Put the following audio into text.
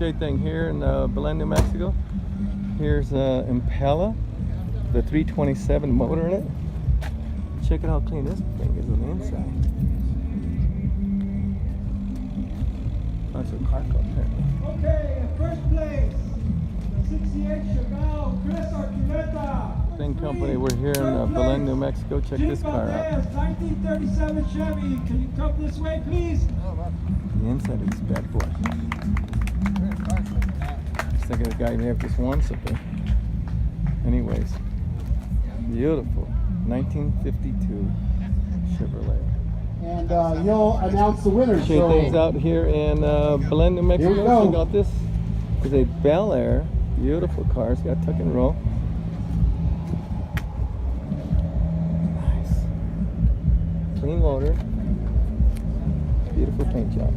appreciate thing here in Belen, New Mexico. Here's Impala, the 327 motor in it. Check out how clean this thing is on the inside. Bunch of car club here. Okay, in first place, the 68 Chevelle, Chris Archuleta. Thing company, we're here in Belen, New Mexico. Check this car out. 1937 Chevy. Can you come this way, please? The inside of this bad boy. Just thinking the guy may have just won something. Anyways, beautiful 1952 Chevrolet. And you'll announce the winner. Check things out here in Belen, New Mexico. Here we go. Check out this. Is a Bel Air. Beautiful car. It's got tuck and roll. Nice. Clean motor. Beautiful paint job.